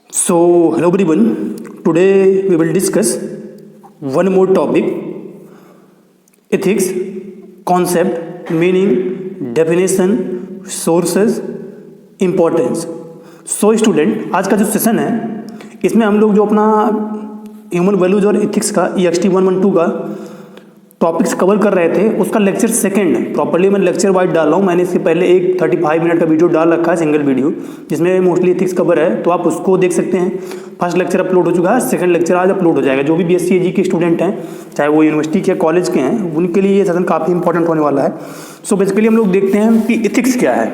So, hello everyone. Today we will discuss one more topic: ethics, concept, meaning, definition, sources, importance. So student, आज का जो session है इसमें हम लोग जो अपना ह्यूमन वैल्यूज और एथिक्स का EXT 112 का टॉपिक्स कवर कर रहे थे, उसका लेक्चर सेकंड प्रॉपर्ली मैं लेक्चर वाइज डाल रहा हूँ। मैंने इससे पहले एक 35 मिनट का वीडियो डाल रखा है, सिंगल वीडियो, जिसमें मोस्टली एथिक्स कवर है, तो आप उसको देख सकते हैं। फर्स्ट लेक्चर अपलोड हो चुका है, सेकंड लेक्चर आज अपलोड हो जाएगा। जो भी BSc AG के स्टूडेंट हैं, चाहे वो यूनिवर्सिटी के कॉलेज के हैं, उनके लिए ये सेशन काफ़ी इंपॉर्टेंट होने वाला है। सो बेसिकली हम लोग देखते हैं कि एथिक्स क्या है।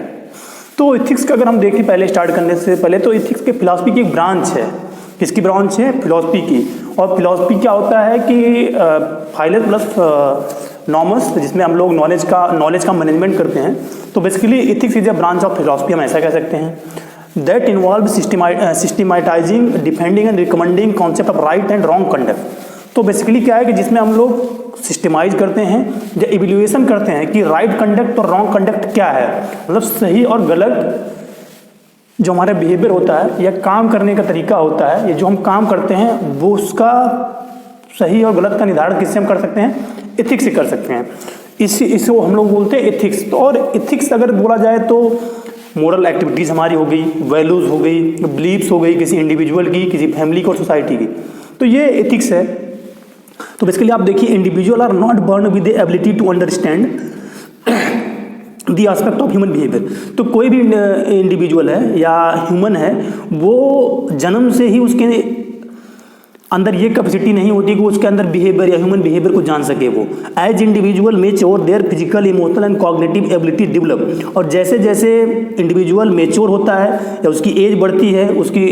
तो एथिक्स का अगर हम देखें पहले स्टार्ट करने से पहले, तो एथिक्स के फिलॉसफी की एक ब्रांच है। किसकी ब्रांच है? फिलॉसफी की। और फिलॉसफी क्या होता है कि फाइलस प्लस नॉमस, जिसमें हम लोग नॉलेज का मैनेजमेंट करते हैं। तो basically ethics is a branch of philosophy, हम ऐसा कह सकते हैं। That involve systematizing, defending and recommending concept of right and wrong conduct. तो बेसिकली क्या है कि जिसमें हम लोग सिस्टमाइज करते हैं या इवेल्युएशन करते हैं कि राइट कंडक्ट और रॉन्ग कंडक्ट क्या है, मतलब सही और गलत जो हमारा बिहेवियर होता है या काम करने का तरीका होता है, ये जो हम काम करते हैं वो उसका सही और गलत का निर्धारण किससे हम कर सकते हैं? एथिक्स से कर सकते हैं। इसको हम लोग बोलते हैं एथिक्स। तो और एथिक्स अगर बोला जाए तो मोरल एक्टिविटीज़ हमारी हो गई, वैल्यूज़ हो गई, बिलीव्स हो गई किसी इंडिविजुअल की, किसी फैमिली की और सोसाइटी की, तो ये एथिक्स है। तो बेसिकली आप देखिए, individual are not born with the ability to understand the aspect of human behaviour. तो कोई भी इंडिविजुअल है या ह्यूमन है, वो जन्म से ही उसके अंदर ये कैपेसिटी नहीं होती कि वो उसके अंदर बिहेवियर या ह्यूमन बिहेवियर को जान सके। वो as individual mature their physical, emotional and cognitive ability develop. और जैसे जैसे इंडिविजुअल मेच्योर होता है या उसकी एज बढ़ती है, उसकी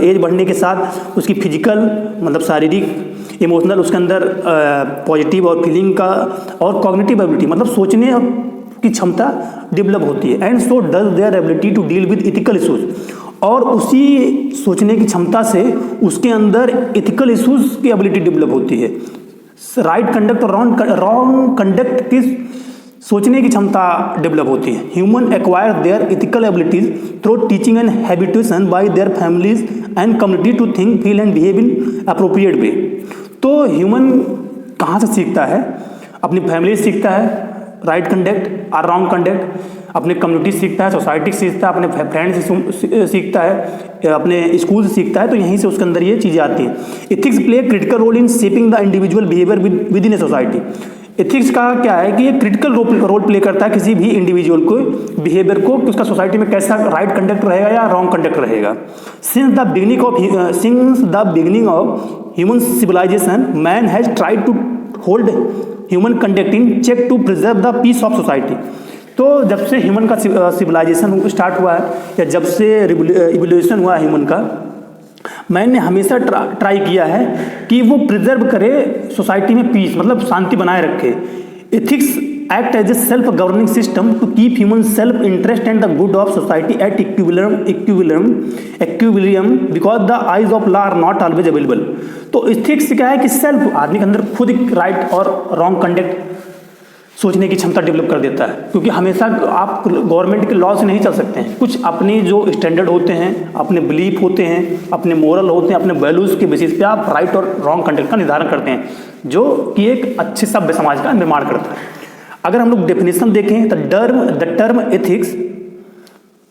एज बढ़ने के साथ उसकी फिजिकल मतलब शारीरिक, इमोशनल उसके अंदर पॉजिटिव और फीलिंग का, और कॉग्निटिव एबिलिटी मतलब सोचने की क्षमता डेवलप होती है। And so does their ability to deal with ethical issues. और उसी सोचने की क्षमता से उसके अंदर एथिकल इश्यूज की एबिलिटी डेवलप होती है। राइट कंडक्ट और रॉन्ग कंडक्ट की सोचने की क्षमता डेवलप होती है। Human acquire their ethical abilities through teaching and habitation by their families and community to think, feel and behave in appropriate way. तो ह्यूमन कहाँ से सीखता है? अपनी फैमिली से सीखता है राइट कंडक्ट और रॉन्ग कंडक्ट, अपने कम्युनिटी से सीखता है, सोसाइटी से सीखता है, अपने फ्रेंड से सीखता है, अपने स्कूल से सीखता है। तो यहीं से उसके अंदर ये चीज़ें आती हैं। Ethics play critical role in shaping the individual behaviour within a society. Ethics का क्या है कि ये क्रिटिकल रोल प्ले करता है किसी भी इंडिविजुअल को बिहेवियर को, कि उसका सोसाइटी में कैसा राइट कंडक्ट रहेगा या रॉन्ग कंडक्ट रहेगा। Since the beginning of human civilisation, man has tried to hold human conduct in check to preserve the peace of society. तो जब से ह्यूमन का सिविलाइजेशन स्टार्ट हुआ है या जब से इवोल्यूशन हुआ है ह्यूमन का, मैंने हमेशा ट्राई किया है कि वो प्रिजर्व करे सोसाइटी में पीस, मतलब शांति बनाए रखे। Ethics act as a self governing system to keep human self interest and the good of society at equilibrium because the eyes of law are not always available. तो ethics क्या है कि self आदमी के अंदर खुद एक राइट और रॉन्ग कंडक्ट सोचने की क्षमता डेवलप कर देता है, क्योंकि हमेशा आप गवर्नमेंट के लॉ से नहीं चल सकते हैं। कुछ अपने जो स्टैंडर्ड होते हैं, अपने बिलीफ होते हैं, अपने मोरल होते हैं, अपने वैल्यूज़ के बेसिस पे आप राइट और रॉन्ग कंडक्ट का निर्धारण करते हैं, जो कि एक अच्छे सभ्य समाज का निर्माण करता है। अगर हम लोग डेफिनेशन देखें तो द टर्म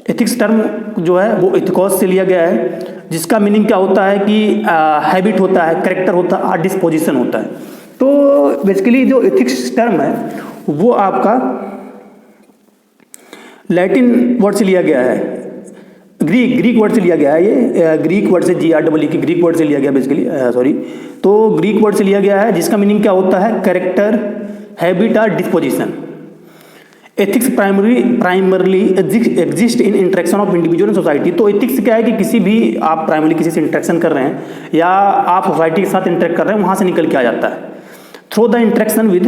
एथिक्स टर्म जो है वो एथिकॉस से लिया गया है, जिसका मीनिंग क्या होता है कि हैबिट होता है, कैरेक्टर होता है और डिस्पोजिशन होता है। तो बेसिकली जो एथिक्स टर्म है वो आपका लैटिन वर्ड से लिया गया है, ग्रीक वर्ड से लिया गया है। ये ग्रीक वर्ड से GREE की ग्रीक वर्ड से लिया गया बेसिकली, सॉरी। तो ग्रीक वर्ड से लिया गया है, जिसका मीनिंग क्या होता है? कैरेक्टर, हैबिट और disposition. Ethics primarily exist in interaction of individual and society. तो एथिक्स क्या है कि किसी भी आप प्राइमरली किसी से इंटरेक्शन कर रहे हैं या आप सोसाइटी के साथ इंटरेक्ट कर रहे हैं, वहाँ से निकल के आ जाता है। Through the interaction with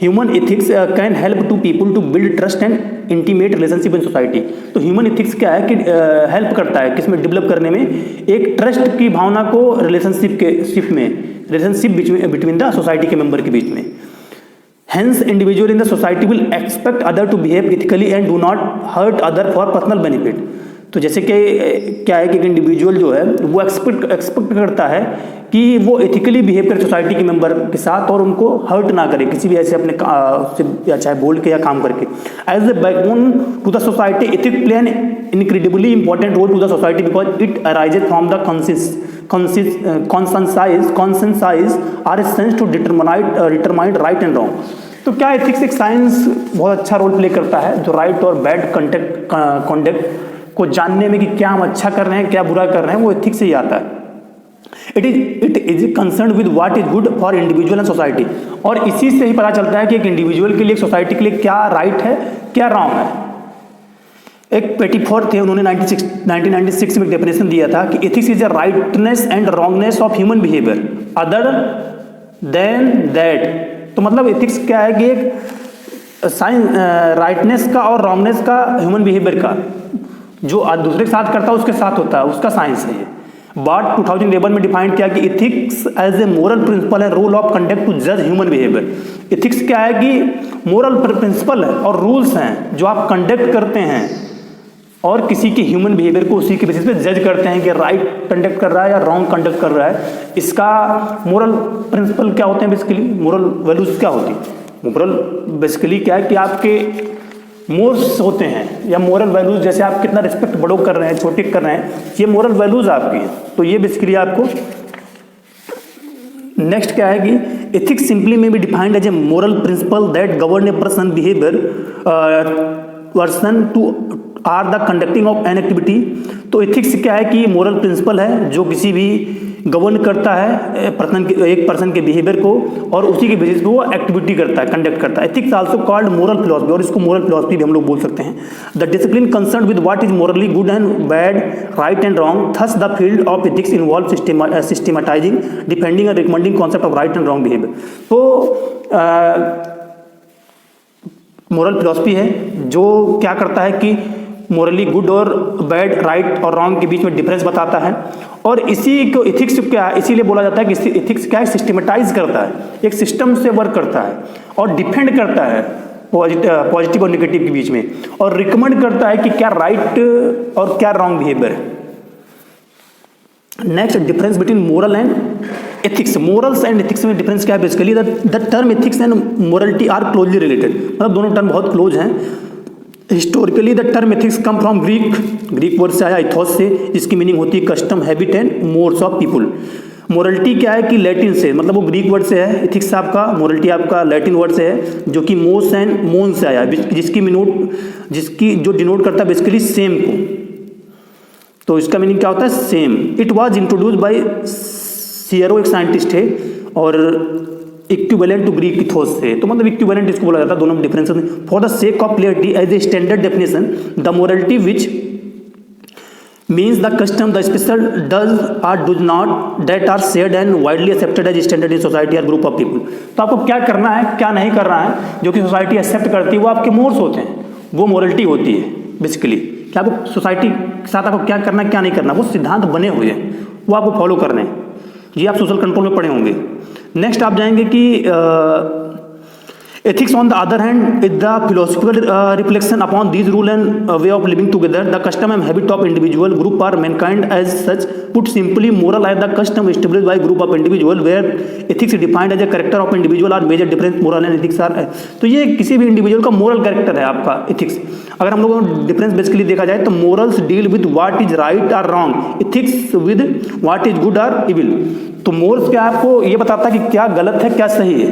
human ethics can help to people to build trust and intimate relationship in society. तो ह्यूमन एथिक्स क्या है कि हेल्प करता है किसमें? डेवलप करने में एक ट्रस्ट की भावना को रिलेशनशिप बिटवीन द सोसाइटी के मेंबर के बीच में। Hence, individual in the society will expect other to behave ethically and do not hurt other for personal benefit. तो जैसे कि क्या है कि एक इंडिविजुअल जो है वो एक्सपेक्ट करता है कि वो एथिकली बिहेव करे सोसाइटी के मेंबर के साथ और उनको हर्ट ना करे किसी भी ऐसे अपने या चाहे बोल के या काम करके। As a backbone to the society ethics play an incredibly important role to the society because it arises from the consciences or a sense to determine right and wrong. तो क्या एथिक्स एक साइंस बहुत अच्छा role play करता है जो right और bad conduct को जानने में कि क्या हम अच्छा कर रहे हैं क्या बुरा कर रहे हैं, वो एथिक्स से ही आता है। It is concern with what is good for individual and society, और इसी से ही पता चलता है कि एक इंडिविजुअल के लिए, एक सोसाइटी के लिए क्या राइट है क्या रॉन्ग है। एक पेटीफोर्ड थे, उन्होंने 1996 में डेफिनेशन दिया था कि ethics is a rightness and wrongness of human behaviour other than that. तो मतलब एथिक्स क्या है कि एक राइटनेस का और रॉन्गनेस का ह्यूमन बिहेवियर का जो दूसरे के साथ करता है उसके साथ होता है, उसका साइंस है ये। बट 2011 में डिफाइन किया कि ethics as a moral principle है रूल ऑफ कंडक्ट टू जज ह्यूमन बिहेवियर। एथिक्स क्या है कि मोरल प्रिंसिपल है और रूल्स हैं जो आप कंडक्ट करते हैं और किसी के ह्यूमन बिहेवियर को उसी के बेसिस पे जज करते हैं कि राइट कंडक्ट कर रहा है या रॉन्ग कंडक्ट कर रहा है। इसका मोरल प्रिंसिपल क्या होते हैं बेसिकली, मोरल वैल्यूज क्या होती है। मोरल बेसिकली क्या है कि आपके मोर्स होते हैं या मोरल वैल्यूज, जैसे आप कितना रिस्पेक्ट बड़ों कर रहे हैं छोटे कर रहे हैं, ये मोरल वैल्यूज आपकी हैं। तो ये बेसिकली आपको नेक्स्ट क्या है कि ethics simply may be defined as a moral principle that govern a person behaviour person to or the conducting of an activity. तो एथिक्स क्या है कि ये मोरल प्रिंसिपल है जो किसी भी गवर्न करता है एक पर्सन के बिहेवियर को और उसी के बेसिस पे वो एक्टिविटी करता है, कंडक्ट करता है। Ethics also called moral philosophy, और इसको मोरल फिलॉसफी भी हम लोग बोल सकते हैं। The discipline concern with what is morally good and bad, right and wrong, thus the field of ethics involve systematizing defending and recommending concept of right and wrong behaviour. तो moral philosophy है जो क्या करता है कि morally good और bad, right और wrong के बीच में डिफरेंस बताता है। और इसी को एथिक्स क्या है, इसीलिए बोला जाता है कि एथिक्स क्या है, सिस्टमेटाइज करता है, एक सिस्टम से वर्क करता है और डिफेंड करता है पॉजिटिव और नेगेटिव के बीच में, और रिकमेंड करता है कि क्या राइट और क्या रॉन्ग बिहेवियर है। Next, difference between moral and ethics. Morals and ethics में डिफरेंस क्या है basically, the term ethics and morality are closely related, मतलब दोनों टर्म बहुत क्लोज हैं। Historically the term ethics come from Greek word से आया, इथोस से, जिसकी मीनिंग होती है custom, habit and modes of people. Morality क्या है कि लैटिन से, मतलब वो ग्रीक वर्ड से है, एथिक्स आपका, मोरलिटी आपका लैटिन वर्ड से है जो कि मोस एंड मोन से आया, जिसकी जो डिनोट करता है बेसिकली सेम को। तो इसका मीनिंग क्या होता है, same. It was introduce by Cicero, एक साइंटिस्ट है, और इक्विवेलेंट टू ग्रीक इथोस से, तो मतलब इक्विवेलेंट इसको बोला जाता है, दोनों में difference. For the sake of clarity as a standard definition, the morality which means the custom, the special does or does not that are shared and widely accepted as standard in society or group of people। तो आपको क्या करना है क्या नहीं करना है, जो कि सोसाइटी एक्सेप्ट करती है, वो आपके मोर्स होते हैं, वो मोरलिटी होती है बेसिकली। क्या आपको सोसाइटी के साथ आपको क्या करना है क्या नहीं करना, वो सिद्धांत बने हुए हैं, वो आपको फॉलो करने हैं। ये आप सोशल कंट्रोल में पढ़े होंगे। नेक्स्ट आप जाएंगे कि ethics on the other hand is the philosophical reflection upon these rule and way of living together. The custom and habit of individual group are mankind as such. Put simply, moral are the custom established by group of individual where ethics is defined as a character of individual or major difference moral and ethics are। तो ये किसी भी individual का moral character है आपका ethics. अगर हम लोगों को डिफरेंस बेसिकली देखा जाए तो morals deal with what is right और wrong, ethics with what is good और इविल। तो मोरल्स क्या आपको ये बताता है कि क्या गलत है क्या सही है,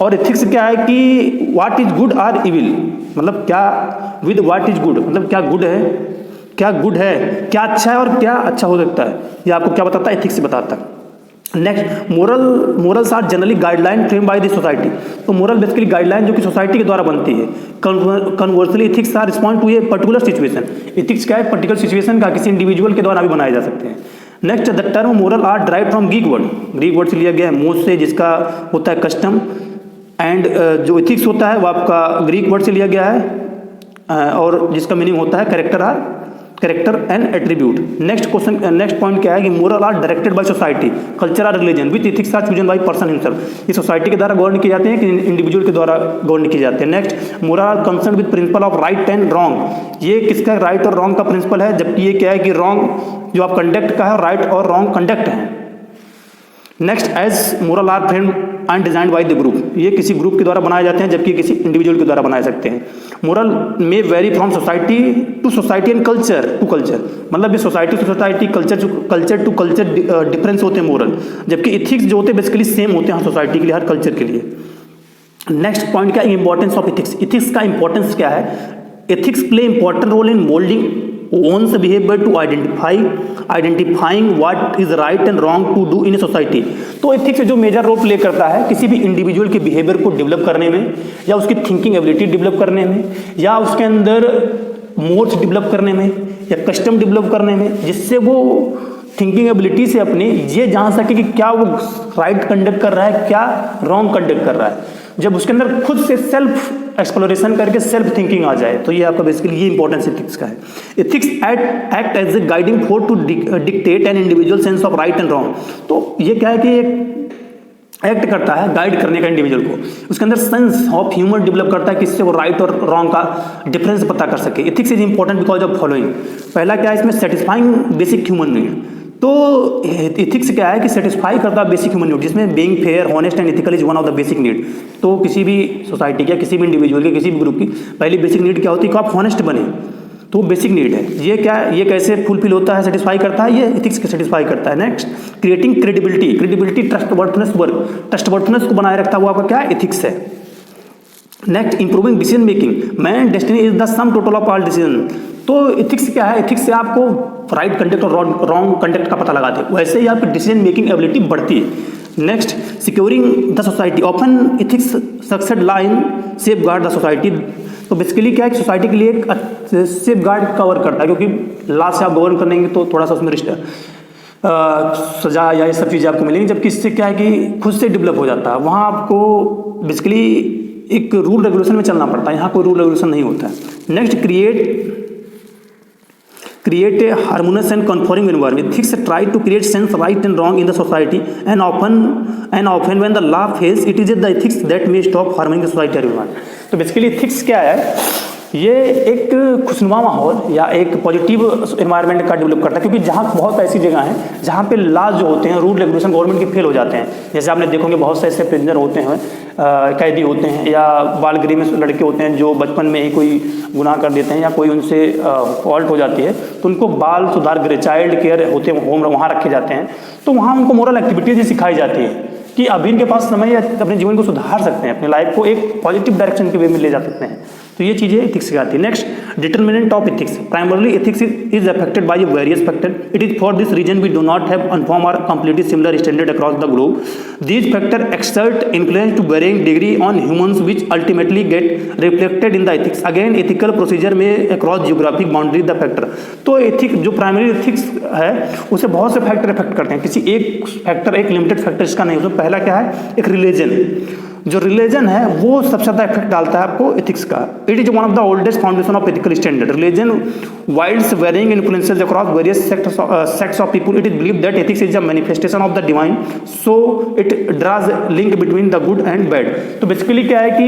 और एथिक्स क्या है कि what is good or evil, मतलब क्या विद व्हाट इज गुड, मतलब क्या गुड है क्या अच्छा है और क्या अच्छा हो सकता है, ये आपको क्या बताता है, एथिक्स से बताता है। Next, morals are generally guideline frame by the society. तो मोरल बेसिकली गाइडलाइन जो कि सोसाइटी के द्वारा बनती है। Conversely ethics are respond to a particular situation. Ethics क्या है, पर्टिकुलर सिचुएशन का किसी इंडिविजुअल के द्वारा भी बनाए जा सकते हैं। Next, the term moral are drive from Greek word से लिया गया है, मोस से, जिसका होता है कस्टम, एंड जो एथिक्स होता है वो आपका ग्रीक वर्ड से लिया गया है और जिसका मीनिंग होता है character character and attribute. Next point क्या है कि moral are directed by society, culture or religion with ethics are chosen by person himself. ये सोसाइटी के द्वारा गवर्न किए जाते हैं कि इंडिविजुअल के द्वारा गवर्न किए जाते हैं। Next moral are concern with principle of right and wrong, ये किसका राइट और रॉन्ग का प्रिंसिपल है, जबकि ये क्या है कि रॉन्ग जो आप कंडक्ट का है, राइट और रॉन्ग कंडक्ट है। Next as moral are frame and design by the group, ये किसी ग्रुप के द्वारा बनाए जाते हैं जबकि किसी इंडिविजुअल के द्वारा बनाए सकते हैं। Moral may vary from society to society and culture to culture, मतलब ये society to society, culture to culture difference होते हैं मोरल, जबकि इथिक्स जो होते हैं बेसिकली सेम होते हैं हर सोसाइटी के लिए, हर कल्चर के लिए। नेक्स्ट पॉइंट क्या है, इंपॉर्टेंस ऑफ इथिक्स। इथिक्स का इंपॉर्टेंस क्या है, ethics play important role in moulding one's behavior to identifying what is right and wrong to do in a society। तो एथिक्स जो मेजर रोल प्ले करता है किसी भी इंडिविजुअल के बिहेवियर को डेवलप करने में, या उसकी थिंकिंग एबिलिटी डेवलप करने में, या उसके अंदर मोड्स डेवलप करने में, या कस्टम डेवलप करने में, जिससे वो थिंकिंग एबिलिटी से अपने ये जान सके कि क्या वो राइट कंडक्ट कर रहा है, क्या रॉन्ग कंडक्ट कर रहा है। जब उसके अंदर खुद से सेल्फ एक्सप्लोरेशन करके सेल्फ थिंकिंग आ जाए, तो ये आपका बेसिकली ये इंपॉर्टेंस एथिक्स का है। Ethics act as a guiding force to dictate an individual sense of right and wrong. तो ये क्या है कि एक एक्ट करता है गाइड करने का इंडिविजुअल को, उसके अंदर सेंस ऑफ ह्यूमर डेवलप करता है किससे वो राइट और रॉन्ग का डिफरेंस पता कर सके। Ethics is important because of following. पहला क्या है इसमें, सेटिस्फाइंग बेसिक ह्यूमन नीड। तो एथिक्स क्या है कि सेटिस्फाई करता है बेसिक ह्यूमन नीड, जिसमें being fair, honest and ethical is one of the basic need. तो किसी भी सोसाइटी के, किसी भी इंडिविजुअल के, किसी भी ग्रुप की पहली बेसिक नीड क्या होती है कि आप हॉनेस्ट बने, तो बेसिक नीड है। ये क्या है, ये कैसे फुलफिल होता है, सेटिस्फाई करता है, ये एथिक्स को सेटिस्फाई करता है। नेक्स्ट क्रिएटिंग क्रेडिबिलिटी, ट्रस्टवर्थनेस वर्क, ट्रस्टवर्थनेस को बनाए रखता हुआ आपका क्या एथिक्स है। Next improving decision making, man destiny is the sum total of all decision. तो एथिक्स क्या है, एथिक्स से आपको राइट कंडक्ट और रॉन्ग कंडक्ट का पता लगाते हैं, वैसे ही आपकी डिसीजन मेकिंग एबिलिटी बढ़ती है। Next securing the society, often ethics succeed ला in safeguard the society. तो बेसिकली क्या है कि सोसाइटी के लिए एक सेफ गार्ड कवर करता है, क्योंकि लॉ से आप गवर्न करेंगे तो थोड़ा सा उसमें सजा या ये सब चीज़ें आपको मिलेंगी, जबकि इससे क्या है कि खुद से डेवलप हो जाता है। वहाँ आपको बेसिकली एक रूल रेगुलेशन में चलना पड़ता है, यहाँ कोई रूल रेगुलेशन नहीं होता है। Next create a harmonious and conforming environment. Ethics try to create sense right and wrong in the society, and often when the law fails, it is the ethics that may stop harming the society everyone. तो basically ethics क्या है, ये एक खुशनुमा माहौल या एक positive environment का डेवलप करता है, क्योंकि जहाँ बहुत ऐसी जगह हैं जहाँ पे लॉज जो होते हैं, रूल रेगुलेशन गवर्नमेंट के फेल हो जाते हैं। जैसे आपने देखोगे बहुत से ऐसे प्रिजनर होते हैं, कैदी होते हैं, या बाल गृह में लड़के होते हैं जो बचपन में ही कोई गुनाह कर देते हैं या कोई उनसे फॉल्ट हो जाती है, तो उनको बाल सुधार गृह, चाइल्ड केयर होते हैं, होम वहाँ रखे जाते हैं। तो वहाँ उनको मोरल एक्टिविटीज सिखाई जाती है कि अभी इनके पास समय है, अपने जीवन को सुधार सकते हैं, अपनी लाइफ को एक पॉजिटिव डायरेक्शन के वे में ले जा सकते हैं। तो ये चीज़ें एथिक्स सिखाती है। Next determinant of ethics, primarily ethics is affected by various factor. It is for this reason we do not have uniform और completely similar standard across the globe. These factor exert influence to varying degree on humans which ultimately get reflected in the ethics. Again ethical procedure में across geographic boundary the factor. तो ethics जो primary ethics है उसे बहुत से factor effect करते हैं, किसी एक फैक्टर, एक लिमिटेड फैक्टर इसका नहीं। उसमें पहला क्या है, एक रिलीजन। जो रिलीजन है वो सबसे ज़्यादा इफेक्ट डालता है आपको एथिक्स का। It is one of the oldest foundation of ethical standard. Religion wields varying influences across various sects of people. It is believe that ethics is a manifestation of the divine, so it draws link between the good and bad. तो basically क्या है कि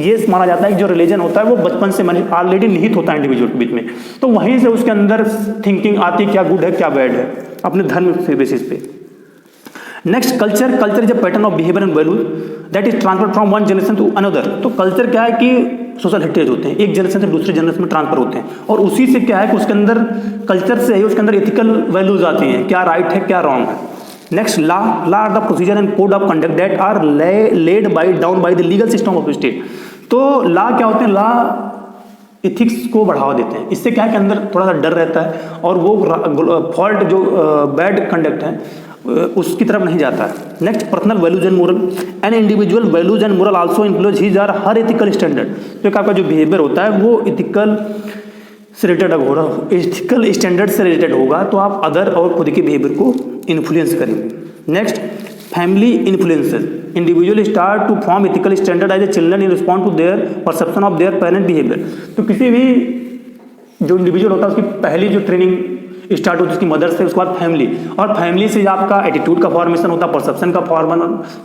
ये माना जाता है कि जो रिलीजन होता है वो बचपन से ऑलरेडी निहित होता है इंडिविजुअल के बीच में, तो वहीं से उसके अंदर थिंकिंग आती है क्या गुड है क्या बैड है, अपने धर्म के बेसिस पे। Next culture, culture is a pattern of behaviour and value that is transfer from one generation to another. तो कल्चर क्या है कि सोशल हेरिटेज होते हैं, एक जनरेशन से दूसरे जनरेशन में ट्रांसफर होते हैं, और उसी से क्या है कि उसके अंदर कल्चर से ही उसके अंदर एथिकल वैल्यूज आती हैं, क्या राइट है क्या रॉन्ग है। Next law are the procedure and code of conduct that are laid down by the legal system of state. तो लॉ क्या होते हैं, लॉ एथिक्स को बढ़ावा देते हैं। इससे क्या है कि अंदर थोड़ा सा डर रहता है और वो फॉल्ट जो बैड कंडक्ट है उसकी तरफ नहीं जाता है। Next personal values and moral, an individual values and moral also influence his or her ethical standard. तो एक आपका जो बिहेवियर होता है वो एथिकल से रिलेटेड होगा, एथिकल स्टैंडर्ड से रिलेटेड होगा, तो आप अदर और खुद के बिहेवियर को इन्फ्लुएंस करेंगे। Next family influences, individual start to form ethical standard as a children in response to their perception of their parent behaviour. तो किसी भी जो इंडिविजुअल होता है उसकी पहली जो ट्रेनिंग स्टार्ट होती है उसकी मदर से, उसके बाद फैमिली, और फैमिली से आपका एटीट्यूड का फॉर्मेशन होता है, परसेप्शन का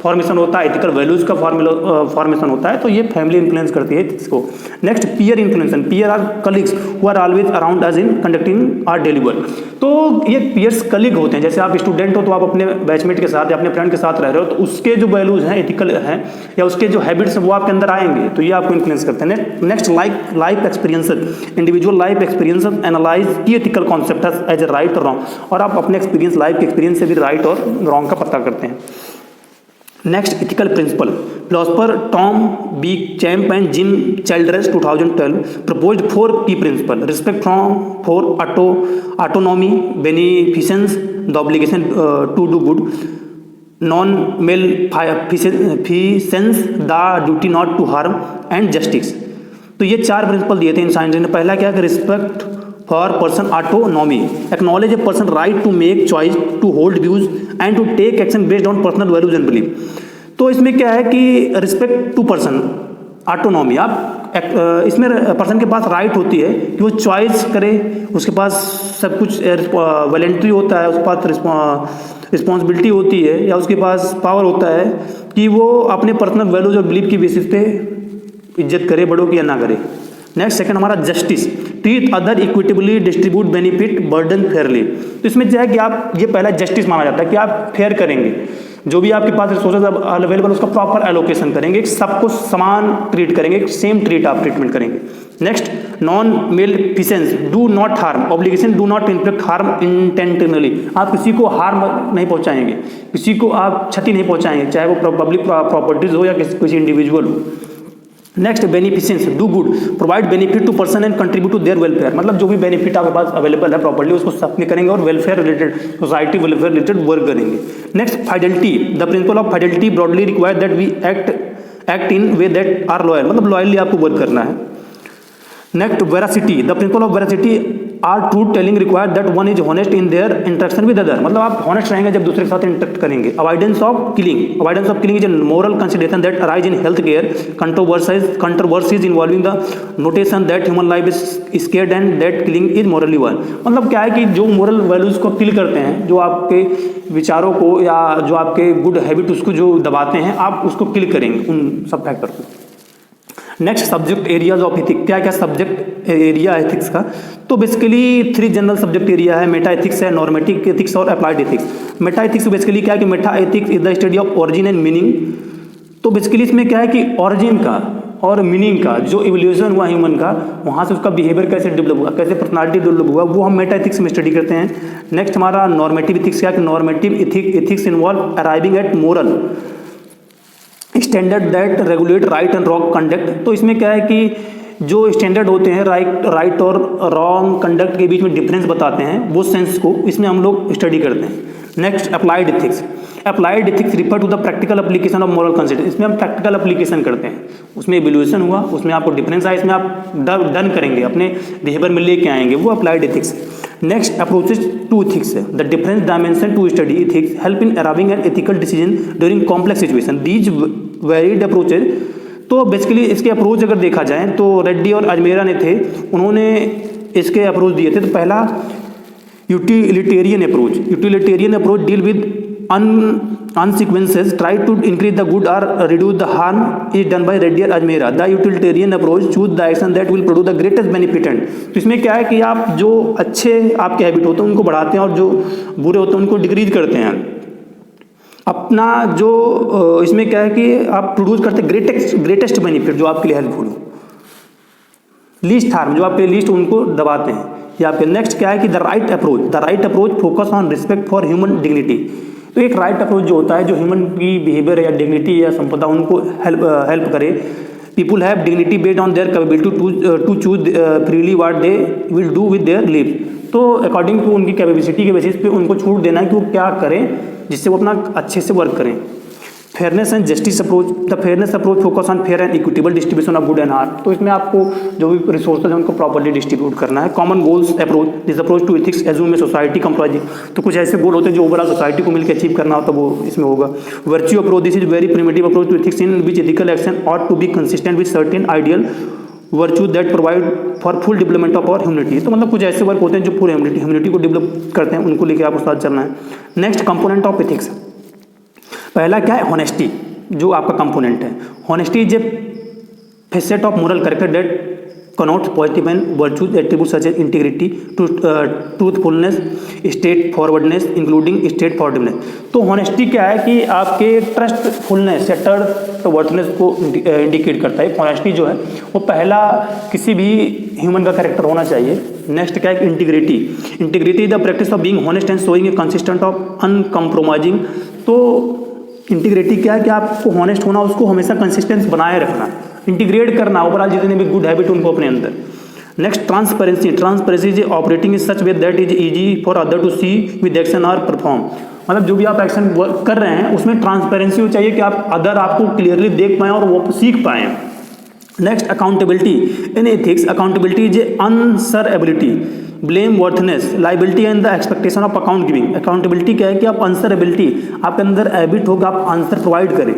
फॉर्मेशन होता है, एथिकल वैल्यूज का फॉर्मेशन होता है। तो ये फैमिली इन्फ्लुएंस करती है इसको। Next peer influence, peer are colleagues who are always around us in conducting our daily work. तो ये पीयर्स कलीग होते हैं, जैसे आप स्टूडेंट हो तो आप अपने बैचमेट के साथ या अपने फ्रेंड के साथ रह रहे हो तो उसके जो वैल्यूज हैं एथिकल हैं या उसके जो हैबिट्स हैं वो आपके अंदर आएंगे, तो ये आपको इन्फ्लुएंस करते हैं। Next life experiences, individual life experiences analyse की ethical concept as a right और रॉन्ग, और आप अपने एक्सपीरियंस लाइफ के एक्सपीरियंस से भी राइट और रॉन्ग का पता करते हैं। Next ethical principle, philosopher Tom Beauchamp and Jim Childress 2012 proposed 4 key principles: respect for autonomy, beneficence, the obligation to do good, non-maleficence, the duty not to harm, and justice। तो ये 4 principal दिए थे इन scientist ने। पहला क्या है, respect for person autonomy, acknowledge a person right to make choice, to hold views and to take action based on personal values and belief. तो इसमें क्या है कि रिस्पेक्ट टू पर्सन ऑटोनॉमी, आप इसमें पर्सन के पास राइट होती है कि वो चॉइस करे, उसके पास सब कुछ वॉलंटरी होता है, उसके पास रिस्पॉन्सिबिलिटी होती है, या उसके पास पावर होता है कि वो अपने पर्सनल वैल्यूज और बिलीफ की बेसिस पे इज्जत करे बड़ों की या ना करे। नेक्स्ट सेकंड हमारा justice, treat other equitably, distribute benefit burden Fairlie. तो इसमें क्या है कि आप, ये पहला जस्टिस माना जाता है कि आप फेयर करेंगे, जो भी आपके पास रिसोर्सेज अवेलेबल उसका प्रॉपर एलोकेशन करेंगे, सबको समान ट्रीट करेंगे, सेम ट्रीटमेंट करेंगे। Next non maleficence, do not harm, obligation do not inflict harm intentionally, आप किसी को हार्म नहीं पहुंचाएंगे, किसी को आप क्षति नहीं पहुंचाएंगे, चाहे वो पब्लिक प्रॉपर्टीज हो या किसी इंडिविजुअल हो। Next beneficence, do good, provide benefit to person and contribute to their welfare, मतलब जो भी बेनिफिट आपके पास अवेलेबल है प्रॉपर्ली उसको सबने करेंगे और welfare related, society welfare related work करेंगे। Next fidelity, the principle of fidelity broadly require that we act in way that are loyal, मतलब लॉयली आपको वर्क करना है। Next veracity, the principle of veracity or truth telling require that one is honest in their interaction with other, मतलब आप honest रहेंगे जब दूसरे के साथ इंटरेक्ट करेंगे। Avoidance of killing is a moral consideration that arise in health care, controversies involving the notation that human life is sacred and that killing is morally one, मतलब क्या है कि जो मोरल वैल्यूज को किल करते हैं, जो आपके विचारों को या जो आपके गुड हैबिट उसको जो दबाते हैं, आप उसको किल करेंगे उन सब फैक्टर को। Next subject areas of ethics, क्या क्या सब्जेक्ट एरिया है एथिक्स का, तो बेसिकली 3 जनरल सब्जेक्ट एरिया है, मेटा एथिक्स है, नॉर्मेटिक एथिक्स और applied ethics. Meta ethics basically क्या है कि Meta ethics is the study of origin and meaning. तो बेसिकली इसमें क्या है कि ओरिजिन का और मीनिंग का जो इवोल्यूशन हुआ ह्यूमन का, वहाँ से उसका बिहेवियर कैसे डेवलप हुआ, कैसे पर्सनालिटी डेवलप हुआ, वो हम मेटा एथिक्स में स्टडी करते हैं। नेक्स्ट हमारा नॉर्मेटिव एथिक्स, क्या है कि normative ethics involve arriving at moral standard that regulate right and wrong conduct. तो इसमें क्या है कि जो स्टैंडर्ड होते हैं राइट और रॉन्ग कंडक्ट के बीच में डिफरेंस बताते हैं, वो सेंस को इसमें हम लोग स्टडी करते हैं। Next applied ethics, applied ethics refer to the practical application of moral concept, इसमें हम प्रैक्टिकल एप्लीकेशन करते हैं, उसमें इवोल्यूशन हुआ, उसमें आपको डिफरेंस आया, इसमें आप डन करेंगे, अपने बिहेवियर में लेके आएंगे, वो applied ethics. Next approaches to ethics है, the different dimension to study ethics help in arriving an ethical decision during complex situation, these varied approaches. तो बेसिकली इसके अप्रोच अगर देखा जाए तो रेड्डी और अजमेरा ने थे, उन्होंने इसके अप्रोच दिए थे। तो पहला utilitarian approach deal with unsequences, try to increase the good or reduce the harm is done by Reddy or Ajmera. The utilitarian approach choose the action that will produce the greatest benefit। तो इसमें क्या है कि आप जो अच्छे आपके habit होते हैं उनको बढ़ाते हैं और जो बुरे होते हैं उनको डिक्रीज करते हैं। अपना जो इसमें क्या है कि आप प्रोड्यूस करते हैं ग्रेटेस्ट बेनिफिट जो आपके लिए हेल्पफुल हो, लीस्ट हार्म जो आपके लीस्ट उनको दबाते हैं। या आपके नेक्स्ट क्या है कि the right approach focus on respect for human dignity. तो एक राइट अप्रोच जो होता है जो ह्यूमन की बिहेवियर या डिग्निटी या संपदा उनको हेल्प करे। People have dignity based on their capability to choose freely what they will do with their live. तो अकॉर्डिंग टू उनकी कैपेबिलिटी के बेसिस पे उनको छूट देना है कि वो क्या करें जिससे वो अपना अच्छे से वर्क करें। Fairness and justice approach, the fairness approach focus on fair and equitable distribution of good and harm. तो इसमें आपको जो भी रिसोर्सेज हैं उनको प्रॉपर्ली डिस्ट्रीब्यूट करना है। Common goals approach, this approach to ethics assume a society comprising. तो कुछ ऐसे गोल होते हैं जो ओवरऑल सोसाइटी को मिलकर अचीव करना होता है, वो इसमें होगा। Virtue approach, this is very primitive approach to ethics in which ethical action ought to be consistent with certain ideal virtue that provide for full development of our humanity. तो मतलब कुछ ऐसे वर्क होते हैं जो पूरे ह्यूमनिटी को develop करते हैं, उनको लेकर आपको साथ चलना है। नेक्स्ट कंपोनेंट ऑफ एथिक्स, पहला क्या है, हॉनेस्टी, जो आपका कंपोनेंट है। Honesty is a facet of moral character that connotes positive and virtuous attributes such as integrity, truthfulness, straightforwardness, including straightforwardness। तो honesty क्या है कि आपके ट्रस्टफुलनेस या ट्रस्टवर्थनेस को इंडिकेट करता है। honesty जो है वो पहला किसी भी ह्यूमन का कैरेक्टर होना चाहिए। नेक्स्ट क्या है, integrity. Integrity the practice of being honest and showing A consistent of uncompromising. तो इंटीग्रिटी क्या है कि आपको हॉनेस्ट होना, उसको हमेशा कंसिस्टेंस बनाए रखना, इंटीग्रेट करना ओवरऑल जितने भी गुड हैबिट उनको अपने अंदर। Next transparency. Transparency is operating in such way that is easy for other to see with action और परफॉर्म। मतलब जो भी आप एक्शन कर रहे हैं उसमें ट्रांसपेरेंसी हो चाहिए कि आप अदर आपको क्लियरली देख पाएँ और वो सीख पाएँ। Next accountability. In ethics accountability is a answerability, blame वर्थनेस, liability and the expectation of account giving. Accountability क्या है कि आप आंसरेबिलिटी, आपके अंदर हैबिट होगा आप आंसर प्रोवाइड करें।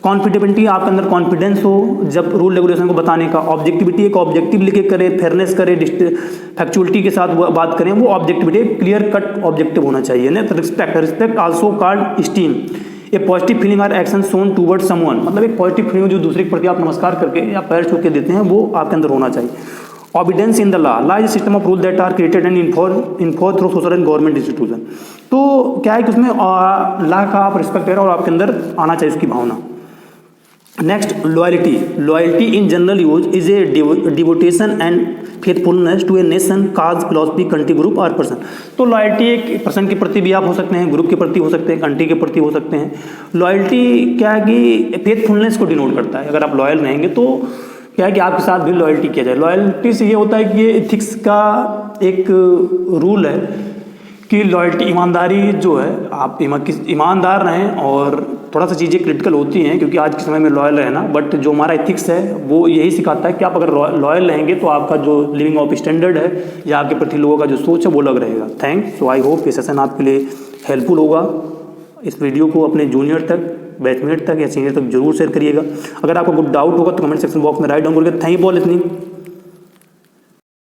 कॉन्फिडेबिलिटी, आपके अंदर कॉन्फिडेंस हो जब रूल रेगुलेशन को बताने का। ऑब्जेक्टिविटी, एक ऑब्जेक्टिव लेके करें, फेयरनेस करें, फैक्चुअलिटी के साथ बात करें, वो ऑब्जेक्टिविटी क्लियर कट ऑब्जेक्टिव होना चाहिए। ना respect, respect also called esteem, a positive feeling और एक्शन शोन टूवर्ड समवन। मतलब एक पॉजिटिव फीलिंग जो दूसरे के प्रति आप नमस्कार करके या पैर छू के देते हैं, वो आपके अंदर होना चाहिए। Obedience in the law is system of rule that are created and enforce through social and government institution. तो क्या है कि उसमें लॉ का आप रिस्पेक्ट करें और आपके अंदर आना चाहिए उसकी भावना। Next loyalty. Loyalty in general use is a devotion and faithfulness to a nation, cause, philosophy, country, group और पर्सन। तो लॉयल्टी एक पर्सन के प्रति भी आप हो सकते हैं, ग्रुप के प्रति हो सकते हैं, कंट्री के प्रति हो सकते हैं। लॉयल्टी क्या है कि फेथफुलनेस को डिनोट करता है। अगर आप लॉयल रहेंगे तो क्या है कि आपके साथ भी लॉयल्टी किया जाए। लॉयल्टी से ये होता है कि ये एथिक्स का एक रूल है कि लॉयल्टी, ईमानदारी जो है, आप ईमानदार रहें। और थोड़ा सा चीज़ें क्रिटिकल होती हैं क्योंकि आज के समय में लॉयल रहना, बट जो हमारा एथिक्स है वो यही सिखाता है कि आप अगर लॉयल रहेंगे तो आपका जो लिविंग ऑफ स्टैंडर्ड है या आपके प्रति लोगों का जो सोच है वो अलग रहेगा। थैंक्स। सो आई होप ये सेशन आपके लिए हेल्पफुल होगा। इस वीडियो को अपने जूनियर तक, बैचमेट तक या सीनियर तक जरूर शेयर करिएगा। अगर आपको कुछ डाउट होगा तो कमेंट सेक्शन बॉक्स में राइट डाउन करके थैंक यू फॉर लिसनिंग।